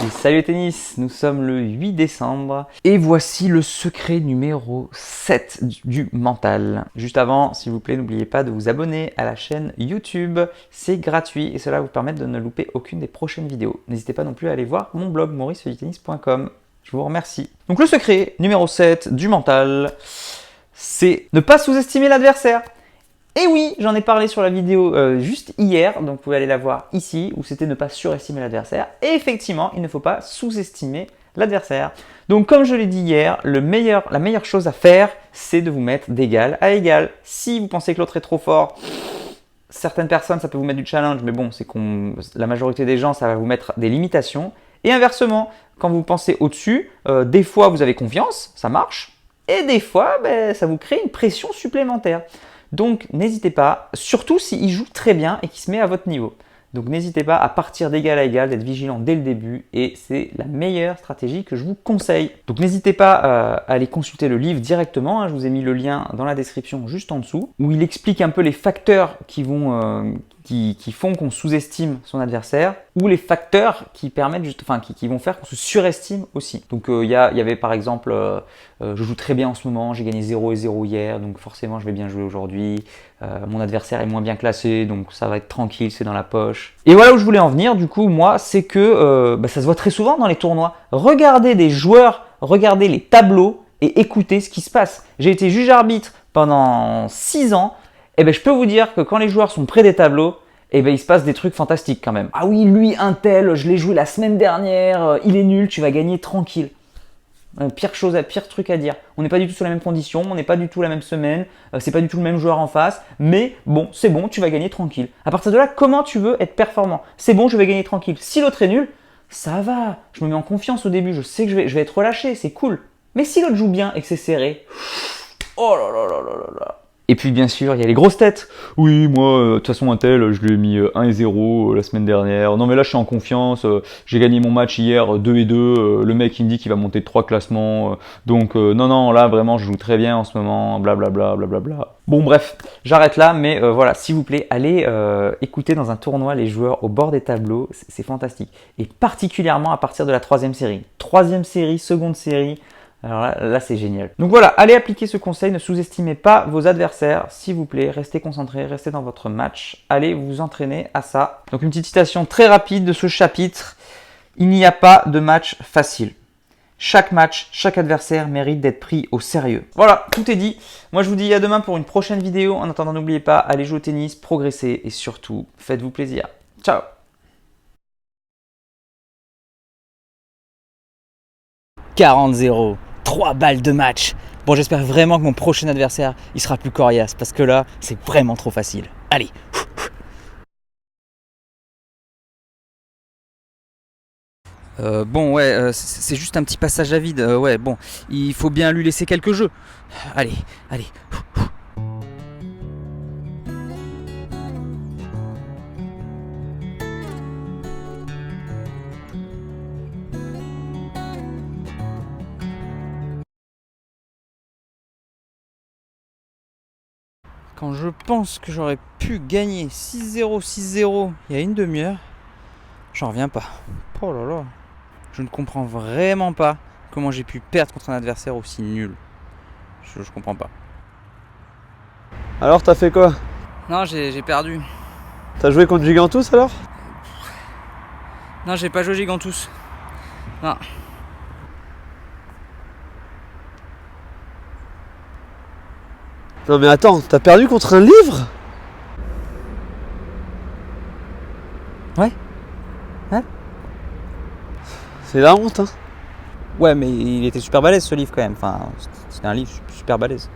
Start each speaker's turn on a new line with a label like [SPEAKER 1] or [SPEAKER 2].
[SPEAKER 1] Et salut les tennis, nous sommes le 8 décembre et voici le secret numéro 7 du mental. Juste avant, s'il vous plaît, n'oubliez pas de vous abonner à la chaîne YouTube, c'est gratuit et cela va vous permettre de ne louper aucune des prochaines vidéos. N'hésitez pas non plus à aller voir mon blog mauricefeuilletennis.com. Je vous remercie. Donc le secret numéro 7 du mental, c'est ne pas sous-estimer l'adversaire. Et oui, j'en ai parlé sur la vidéo juste hier, donc vous pouvez aller la voir ici, où c'était ne pas surestimer l'adversaire. Et effectivement, il ne faut pas sous-estimer l'adversaire. Donc comme je l'ai dit hier, la meilleure chose à faire, c'est de vous mettre d'égal à égal. Si vous pensez que l'autre est trop fort, certaines personnes, ça peut vous mettre du challenge, mais bon, la majorité des gens, ça va vous mettre des limitations. Et inversement, quand vous pensez au-dessus, des fois vous avez confiance, ça marche, et des fois, ça vous crée une pression supplémentaire. Donc n'hésitez pas, surtout s'il joue très bien et qu'il se met à votre niveau. Donc n'hésitez pas à partir d'égal à égal, d'être vigilant dès le début et c'est la meilleure stratégie que je vous conseille. Donc n'hésitez pas à aller consulter le livre directement, je vous ai mis le lien dans la description juste en dessous, où il explique un peu les facteurs qui font qu'on sous-estime son adversaire ou les facteurs qui permettent qui vont faire qu'on se surestime aussi. Donc il y avait par exemple je joue très bien en ce moment, j'ai gagné 0 et 0 hier, donc forcément je vais bien jouer aujourd'hui. Mon adversaire est moins bien classé, donc ça va être tranquille, c'est dans la poche. Et voilà où je voulais en venir, du coup, moi, c'est que ça se voit très souvent dans les tournois. Regardez des joueurs, regardez les tableaux et écoutez ce qui se passe. J'ai été juge arbitre pendant 6 ans, et je peux vous dire que quand les joueurs sont près des tableaux, il se passe des trucs fantastiques quand même. Ah oui, lui, un tel, je l'ai joué la semaine dernière, il est nul, tu vas gagner tranquille. Pire truc à dire. On n'est pas du tout sur les mêmes conditions, on n'est pas du tout la même semaine, c'est pas du tout le même joueur en face, mais bon, c'est bon, tu vas gagner tranquille. À partir de là, comment tu veux être performant? C'est bon, je vais gagner tranquille. Si l'autre est nul, ça va, je me mets en confiance au début, je sais que je vais être relâché, c'est cool. Mais si l'autre joue bien et que c'est serré, oh là là là là là là. Et puis bien sûr, il y a les grosses têtes. Oui, moi, de toute façon, un tel, je lui ai mis 1 et 0 la semaine dernière. Non mais là, je suis en confiance. J'ai gagné mon match hier 2 et 2. Le mec, il me dit qu'il va monter de 3 classements. Donc non, là, vraiment, je joue très bien en ce moment. Blablabla, blablabla. Bon, bref, j'arrête là. Mais voilà, s'il vous plaît, allez écouter dans un tournoi les joueurs au bord des tableaux. C'est fantastique. Et particulièrement à partir de la 3e série. 3e série, seconde série. Alors là c'est génial. Donc voilà, allez appliquer ce conseil, ne sous-estimez pas vos adversaires, s'il vous plaît, restez concentrés, restez dans votre match, allez vous entraîner à ça. Donc une petite citation très rapide de ce chapitre, il n'y a pas de match facile. Chaque match, chaque adversaire mérite d'être pris au sérieux. Voilà, tout est dit. Moi je vous dis à demain pour une prochaine vidéo. En attendant, n'oubliez pas, allez jouer au tennis, progressez et surtout, faites-vous plaisir. Ciao.
[SPEAKER 2] 40-0, 3 balles de match. Bon, j'espère vraiment que mon prochain adversaire, il sera plus coriace parce que là, c'est vraiment trop facile. Allez. Bon, ouais, c'est juste un petit passage à vide. Ouais, bon, il faut bien lui laisser quelques jeux. Allez, allez. Quand je pense que j'aurais pu gagner 6-0, 6-0 il y a une demi-heure, j'en reviens pas. Oh là là. Je ne comprends vraiment pas comment j'ai pu perdre contre un adversaire aussi nul. Je comprends pas.
[SPEAKER 3] Alors t'as fait quoi?
[SPEAKER 2] Non, j'ai perdu.
[SPEAKER 3] T'as joué contre Gigantus alors?
[SPEAKER 2] Non, j'ai pas joué Gigantus. Non.
[SPEAKER 3] Non mais attends, t'as perdu contre un livre?
[SPEAKER 2] Ouais. Hein?
[SPEAKER 3] C'est la honte hein.
[SPEAKER 2] Ouais, mais il était super balèze ce livre quand même. Enfin, c'était un livre super balèze.